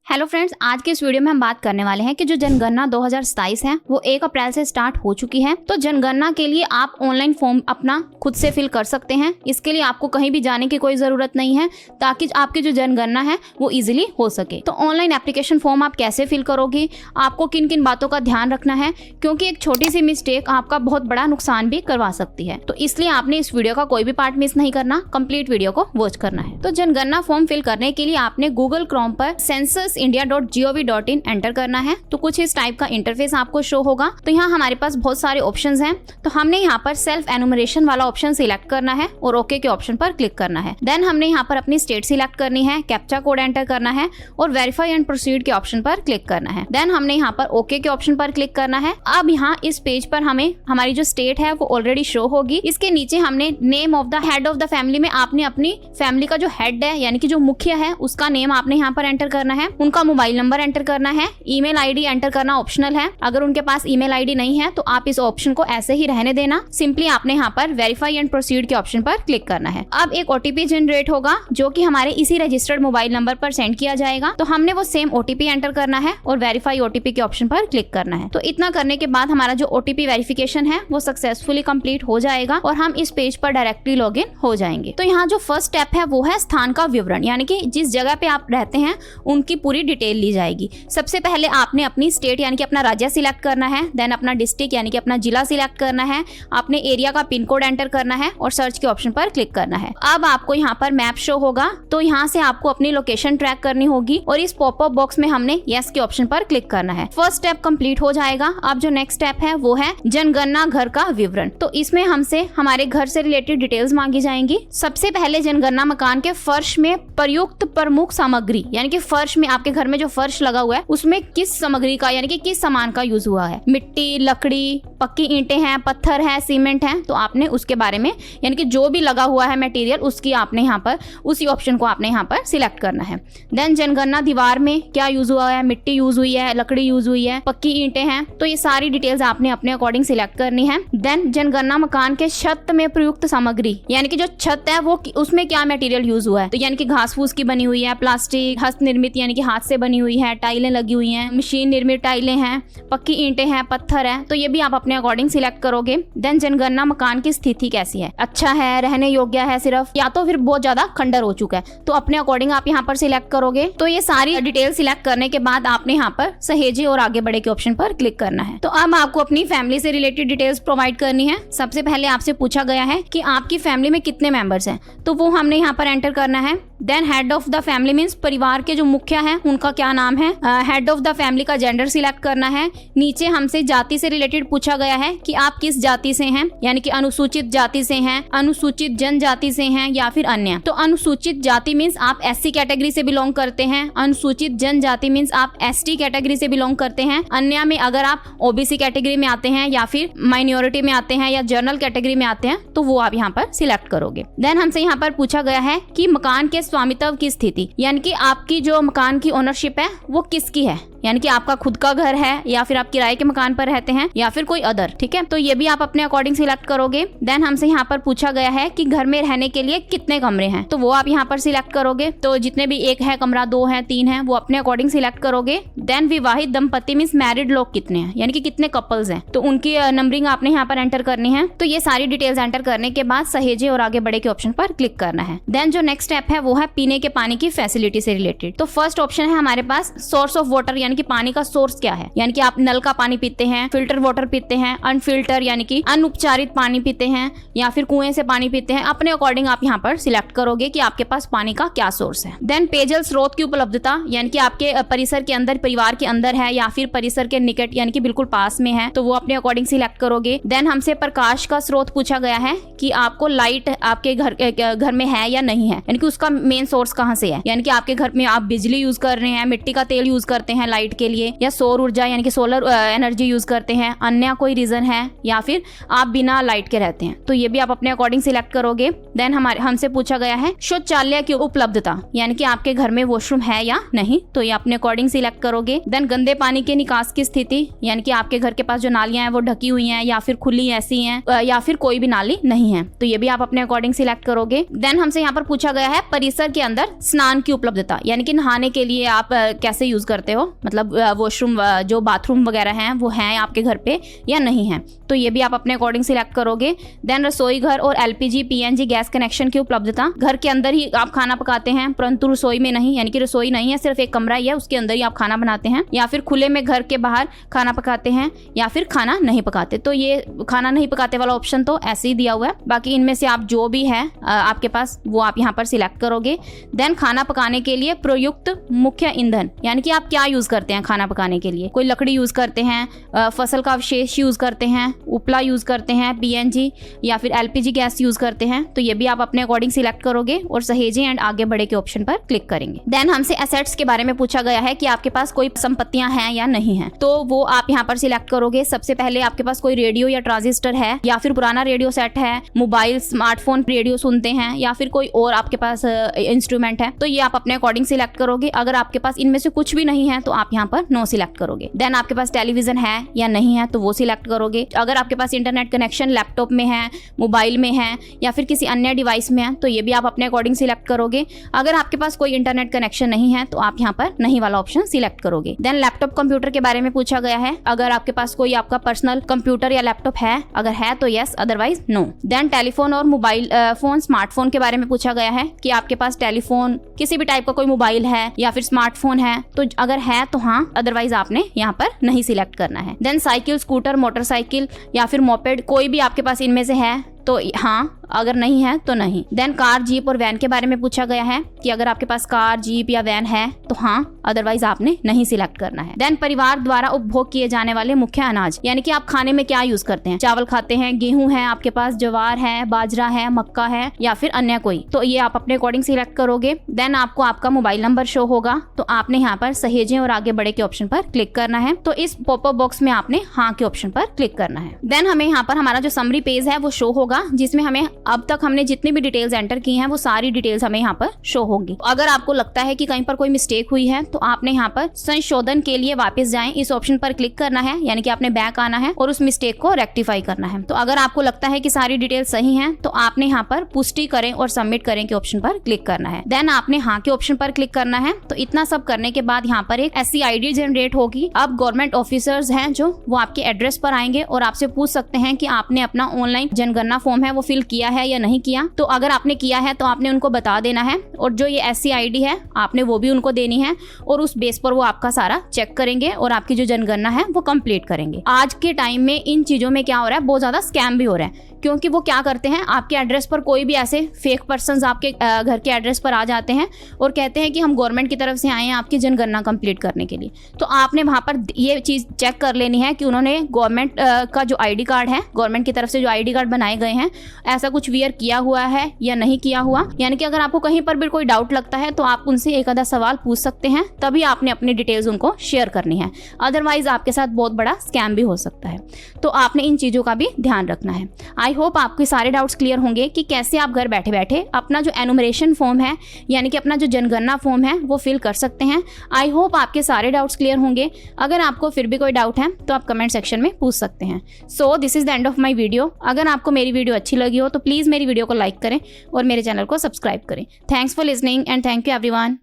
Hello friends, आज के इस वीडियो में हम बात करने वाले हैं कि जो जनगणना 2027 है वो 1 अप्रैल से स्टार्ट हो चुकी है। तो जनगणना के लिए आप ऑनलाइन फॉर्म अपना खुद से फिल कर सकते हैं। इसके लिए आपको कहीं भी जाने की कोई ज़रूरत नहीं है ताकि आपकी जो जनगणना है वो इजीली हो सके। तो ऑनलाइन एप्लीकेशन फॉर्म आप कैसे फिल करोगे, आपको किन किन बातों का ध्यान रखना है, क्योंकि एक छोटी सी मिस्टेक आपका बहुत बड़ा नुकसान भी करवा सकती है। तो इसलिए आपने इस वीडियो का कोई भी पार्ट मिस नहीं करना, कंप्लीट वीडियो को वॉच करना है। तो जनगणना फॉर्म फिल करने के लिए आपने गूगल क्रोम पर censusindia.gov.in एंटर करना है। तो कुछ इस टाइप का इंटरफेस आपको शो होगा। तो यहाँ हमारे पास बहुत सारे ऑप्शंस हैं। तो हमने यहाँ पर सेल्फ एनुमरेशन वाला ऑप्शन सिलेक्ट करना है और ओके के ऑप्शन पर क्लिक करना है। देन हमने यहाँ पर अपनी स्टेट सिलेक्ट करनी है, कैप्चा कोड एंटर करना है और वेरीफाई एंड प्रोसीड के ऑप्शन पर क्लिक करना है। देन हमने यहाँ पर ओके के ऑप्शन पर क्लिक करना है। अब यहाँ इस पेज पर हमें हमारी जो स्टेट है वो ऑलरेडी शो होगी। इसके नीचे हमने name of the head of the family में आपने अपनी फैमिली का जो हेड है यानी कि जो मुखिया है उसका नेम आपने यहाँ पर एंटर करना है, उनका मोबाइल नंबर एंटर करना है, ईमेल आईडी एंटर करना ऑप्शनल है। अगर उनके पास ईमेल आईडी नहीं है तो आप इस ऑप्शन को ऐसे ही रहने देना। सिंपली आपने यहाँ पर वेरीफाई एंड प्रोसीड के ऑप्शन पर क्लिक करना है। अब एक ओटीपी जनरेट होगा जो कि हमारे इसी रजिस्टर्ड मोबाइल नंबर पर सेंड किया जाएगा। तो हमने वो सेम ओटीपी एंटर करना है और वेरीफाई ओटीपी के ऑप्शन पर क्लिक करना है। तो इतना करने के बाद हमारा जो ओटीपी वेरिफिकेशन है वो सक्सेसफुली कंप्लीट हो जाएगा और हम इस पेज पर डायरेक्टली लॉगिन हो जाएंगे। तो यहाँ जो फर्स्ट स्टेप है वो है स्थान का विवरण, यानी कि जिस जगह पे आप रहते हैं उनकी पूरी डिटेल ली जाएगी। सबसे पहले आपने अपनी स्टेट यानी कि अपना राज्य सिलेक्ट करना है, देन अपना डिस्ट्रिक्ट यानी कि अपना जिला सिलेक्ट करना है, आपने एरिया का पिन कोड एंटर करना है और सर्च के ऑप्शन पर क्लिक करना है। अब आपको यहाँ पर मैप शो होगा, तो यहाँ से आपको अपनी लोकेशन ट्रैक करनी होगी और इस पॉपअप बॉक्स में हमने यस के ऑप्शन पर क्लिक करना है। फर्स्ट स्टेप कंप्लीट हो जाएगा। अब जो नेक्स्ट स्टेप है वो है जनगणना घर का विवरण। तो इसमें हमसे हमारे घर से रिलेटेड डिटेल्स मांगी जाएंगी। सबसे पहले जनगणना मकान के फर्श में प्रयुक्त प्रमुख सामग्री, यानी कि फर्श में आपके घर में जो फर्श लगा हुआ है उसमें किस सामग्री का यानी कि किस सामान का यूज हुआ है। मिट्टी, लकड़ी, पक्की ईंटें हैं, पत्थर है, सीमेंट है, तो आपने उसके बारे में यानी कि जो भी लगा हुआ है मटेरियल उसकी आपने यहाँ पर उसी ऑप्शन को आपने यहाँ पर सिलेक्ट करना है। देन जनगणना दीवार में क्या यूज हुआ है, मिट्टी यूज हुई है, लकड़ी यूज हुई है, पक्की ईंटें हैं, तो ये सारी डिटेल्स आपने अपने अकॉर्डिंग सिलेक्ट करनी है। देन जनगणना मकान के छत में प्रयुक्त सामग्री, यानी कि जो छत है वो उसमें क्या मटेरियल यूज हुआ है। तो यानी कि घास फूस की बनी हुई है, प्लास्टिक, हस्त निर्मित यानी कि हाथ से बनी हुई है, टाइलें लगी हुई हैं, मशीन निर्मित टाइलें हैं, पक्की ईंटें हैं, पत्थर है, तो ये भी आप अपने अकॉर्डिंग सिलेक्ट करोगे। देन जनगणना मकान की स्थिति कैसी है, अच्छा है, रहने योग्य है सिर्फ, या तो फिर बहुत ज्यादा खंडर हो चुका है, तो अपने अकॉर्डिंग आप यहाँ पर सिलेक्ट करोगे। तो ये सारी डिटेल सिलेक्ट करने के बाद आपने यहाँ पर सहेजे और आगे बढ़े के ऑप्शन पर क्लिक करना है। तो अब आपको अपनी फैमिली से रिलेटेड डिटेल्स प्रोवाइड करनी है। सबसे पहले आपसे पूछा गया है कि आपकी फैमिली में कितने मेंबर्स हैं, तो वो हमने यहाँ पर एंटर करना है। Then head of the family means परिवार के जो मुखिया हैं उनका क्या नाम है। हेड ऑफ द फैमिली का जेंडर सिलेक्ट करना है। नीचे हमसे जाति से रिलेटेड पूछा गया है कि आप किस जाति से हैं, यानी कि अनुसूचित जाति से हैं, अनुसूचित जनजाति से हैं या फिर अन्य। तो अनुसूचित जाति मीन्स आप एससी कैटेगरी से बिलोंग करते हैं, अनुसूचित जनजाति मीन्स आप एसटी कैटेगरी से बिलोंग करते हैं, अन्य में अगर आप ओबीसी कैटेगरी में आते हैं या फिर माइनॉरिटी में आते हैं या जनरल कैटेगरी में आते हैं तो वो आप यहाँ पर सिलेक्ट करोगे। देन हमसे यहाँ पर पूछा गया है कि मकान के स्वामित्व की स्थिति, यानी कि आपकी जो मकान की ओनरशिप है वो किसकी है, यानी कि आपका खुद का घर है या फिर आप किराए के मकान पर रहते हैं या फिर कोई अदर। ठीक है, तो ये भी आप अपने अकॉर्डिंग सिलेक्ट करोगे। देन हमसे यहाँ पर पूछा गया है कि घर में रहने के लिए कितने कमरे हैं, तो वो आप यहाँ पर सिलेक्ट करोगे। तो जितने भी एक है कमरा, 2 है, 3 है, वो अपने अकॉर्डिंग सिलेक्ट करोगे। देन विवाहित दंपति मीन्स मैरिड लोग कितने हैं, यानी कि कितने कपल्स हैं, तो उनकी नंबरिंग आपने यहाँ पर एंटर करनी है। तो ये सारी डिटेल्स एंटर करने के बाद सहेजे और आगे बढ़े के ऑप्शन पर क्लिक करना है। देन जो नेक्स्ट स्टेप है वो है पीने के पानी की फैसिलिटी से रिलेटेड। तो फर्स्ट ऑप्शन है हमारे पास सोर्स ऑफ वाटर, यानी कि पानी का सोर्स क्या है, यानी कि आप नल का पानी पीते हैं, फिल्टर वाटर पीते हैं, अनफिल्टर यानी कि अनुपचारित पानी पीते हैं या फिर कुएं से पानी पीते हैं। अपने अकॉर्डिंग आप यहाँ पर सिलेक्ट करोगे कि आपके पास पानी का क्या सोर्स है। देन पेयजल स्रोत की उपलब्धता, यानी कि आपके परिसर के अंदर, परिवार के अंदर है या फिर परिसर के निकट यानी कि बिल्कुल पास में है, तो वो अपने अकॉर्डिंग सिलेक्ट करोगे। देन हमसे प्रकाश का स्रोत पूछा गया है कि आपको लाइट आपके घर में है या नहीं है, यानी कि उसका मेन सोर्स कहाँ से है, यानी कि आपके घर में आप बिजली यूज कर रहे हैं, मिट्टी का तेल यूज करते हैं लाइट के लिए, या सौर ऊर्जा यानी कि सोलर एनर्जी यूज करते हैं, अन्य कोई रीजन है, या फिर आप बिना लाइट के रहते हैं, तो ये भी आप अपने अकॉर्डिंग सिलेक्ट करोगे। देन हमसे पूछा गया है शौचालय की उपलब्धता, यानी कि आपके घर में वॉशरूम है या नहीं, तो ये अपने अकॉर्डिंग सिलेक्ट करोगे। देन गंदे पानी के निकास की स्थिति, यानी कि आपके घर के पास जो नालियां हैं वो ढकी हुई हैं या फिर खुली ऐसी हैं, या फिर कोई भी नाली नहीं है, तो ये भी आप अपने अकॉर्डिंग सिलेक्ट करोगे। देन हमसे यहाँ पर पूछा गया है परिसर के अंदर स्नान की उपलब्धता, यानी कि नहाने के लिए आप कैसे यूज करते हो, मतलब वॉशरूम जो बाथरूम वगैरह हैं वो हैं आपके घर पे या नहीं है, तो ये भी आप अपने अकॉर्डिंग सिलेक्ट करोगे। देन रसोई घर और एलपीजी पीएनजी गैस कनेक्शन की उपलब्धता, घर के अंदर ही आप खाना पकाते हैं परंतु रसोई में नहीं, यानी कि रसोई नहीं है, सिर्फ एक कमरा ही है, उसके अंदर ही आप खाना बनाते हैं, या फिर खुले में घर के बाहर खाना पकाते हैं, या फिर खाना नहीं पकाते, तो ये खाना नहीं पकाते वाला ऑप्शन तो ऐसे ही दिया हुआ है। बाकी इनमें से आप जो भी है आपके पास वो आप यहाँ पर सिलेक्ट करोगे। देन खाना पकाने के लिए प्रयुक्त मुख्य ईंधन, यानी कि आप क्या यूज करते हैं खाना पकाने के लिए, कोई लकड़ी यूज करते हैं, फसल का अवशेष यूज करते हैं, उपला यूज करते हैं, पीएनजी या फिर एलपीजी गैस यूज करते हैं, तो ये भी आप अपने अकॉर्डिंग सिलेक्ट करोगे और सहेजे एंड आगे बढ़े के ऑप्शन पर क्लिक करेंगे। देन हमसे एसेट्स के बारे में पूछा गया है कि आपके पास कोई संपत्तियां हैं या नहीं है, तो वो आप यहाँ पर सिलेक्ट करोगे। सबसे पहले आपके पास कोई रेडियो या ट्रांजिस्टर है, या फिर पुराना रेडियो सेट है, मोबाइल स्मार्टफोन रेडियो सुनते हैं, या फिर कोई और आपके पास इंस्ट्रूमेंट है, तो ये आप अपने अकॉर्डिंग सिलेक्ट करोगे। अगर आपके पास इनमें से कुछ भी नहीं है तो आप यहाँ पर नो सिलेक्ट करोगे। देन आपके पास टेलीविजन है या नहीं है तो वो सिलेक्ट करोगे। अगर आपके पास इंटरनेट कनेक्शन लैपटॉप में है, मोबाइल में है, या फिर किसी अन्य डिवाइस में है, तो ये भी आप अपने अकॉर्डिंग सिलेक्ट करोगे। अगर आपके पास कोई इंटरनेट कनेक्शन नहीं है तो आप यहाँ पर नहीं वाला ऑप्शन सिलेक्ट करोगे। देन लैपटॉप कंप्यूटर के बारे में पूछा गया है, अगर आपके पास कोई आपका पर्सनल कंप्यूटर या लैपटॉप है, अगर है तो yes, otherwise no. Then telephone और मोबाइल फोन स्मार्टफोन के बारे में पूछा गया है कि आपके पास टेलीफोन किसी भी टाइप का कोई मोबाइल है या फिर स्मार्टफोन है, तो अगर है तो हाँ, अदरवाइज आपने यहाँ पर नहीं सिलेक्ट करना है। देन साइकिल, स्कूटर, मोटरसाइकिल या फिर मोपेड, कोई भी आपके पास इनमें से है तो हाँ, अगर नहीं है तो नहीं। देन कार, जीप और वैन के बारे में पूछा गया है कि अगर आपके पास कार, जीप या वैन है तो हाँ, अदरवाइज आपने नहीं सिलेक्ट करना है। देन परिवार द्वारा उपभोग किए जाने वाले मुख्य अनाज, यानी कि आप खाने में क्या यूज करते हैं, चावल खाते हैं, गेहूं है आपके पास, ज्वार है, बाजरा है, मक्का है, या फिर अन्य कोई, तो ये आप अपने अकॉर्डिंग सिलेक्ट करोगे। देन आपको आपका मोबाइल नंबर शो होगा, तो आपने यहाँ पर सहेजें और आगे बढ़े के ऑप्शन पर क्लिक करना है, तो इस पॉपअप बॉक्स में आपने हाँ के ऑप्शन पर क्लिक करना है। देन हमें यहाँ पर हमारा जो समरी पेज है वो शो होगा, जिसमें हमें अब तक हमने जितनी भी डिटेल्स एंटर की हैं वो सारी डिटेल्स हमें यहाँ पर शो होंगी। अगर आपको लगता है कि कहीं पर कोई मिस्टेक हुई है तो आपने यहाँ पर संशोधन के लिए वापस जाएं, इस ऑप्शन पर क्लिक करना है, यानी कि आपने बैक आना है और उस मिस्टेक को रेक्टिफाई करना है। तो अगर आपको लगता है कि सारी डिटेल्स सही हैं तो आपने यहाँ पर पुष्टि करें और सबमिट करें के ऑप्शन पर क्लिक करना है। देन आपने हाँ के ऑप्शन पर क्लिक करना है। तो इतना सब करने के बाद यहाँ पर एक ऐसी आईडी जनरेट होगी। अब गवर्नमेंट ऑफिसर्स हैं जो वो आपके एड्रेस पर आएंगे और आपसे पूछ सकते हैं कि आपने अपना ऑनलाइन जनगणना फॉर्म है वो फिल किया है या नहीं किया। तो अगर आपने किया है तो आपने उनको बता देना है, और जो ये ऐसी आईडी है आपने वो भी उनको देनी है, और उस बेस पर वो आपका सारा चेक करेंगे और आपकी जो जनगणना है वो कंप्लीट करेंगे। आज के टाइम में इन चीजों में क्या हो रहा है, बहुत ज्यादा स्कैम भी हो रहा है, क्योंकि वो क्या करते हैं, आपके एड्रेस पर कोई भी ऐसे फेक पर्सन्स आपके घर के एड्रेस पर आ जाते हैं और कहते हैं कि हम गवर्नमेंट की तरफ से आए हैं आपकी जनगणना कंप्लीट करने के लिए। तो आपने वहां पर ये चीज चेक कर लेनी है कि उन्होंने गवर्नमेंट का जो आईडी कार्ड है, गवर्नमेंट की तरफ से जो आईडी कार्ड बनाए गए हैं, ऐसा कुछ वियर किया हुआ है या नहीं किया हुआ। यानी कि अगर आपको कहीं पर भी कोई डाउट लगता है तो आप उनसे एक आधा सवाल पूछ सकते हैं, तभी आपने अपनी डिटेल्स उनको शेयर करनी है, अदरवाइज आपके साथ बहुत बड़ा स्कैम भी हो सकता है। तो आपने इन चीजों का भी ध्यान रखना है। आई होप आपके सारे डाउट्स क्लियर होंगे कि कैसे आप घर बैठे बैठे अपना जो एनुमरेशन फॉर्म है, यानी कि अपना जो जनगणना फॉर्म है वो फिल कर सकते हैं। आई होप आपके सारे डाउट्स क्लियर होंगे। अगर आपको फिर भी कोई डाउट है तो आप कमेंट सेक्शन में पूछ सकते हैं। So this is the end of my video. अगर आपको मेरी वीडियो अच्छी लगी हो तो प्लीज़ मेरी वीडियो को लाइक करें और मेरे चैनल को सब्सक्राइब करें। Thanks for listening and thank you everyone.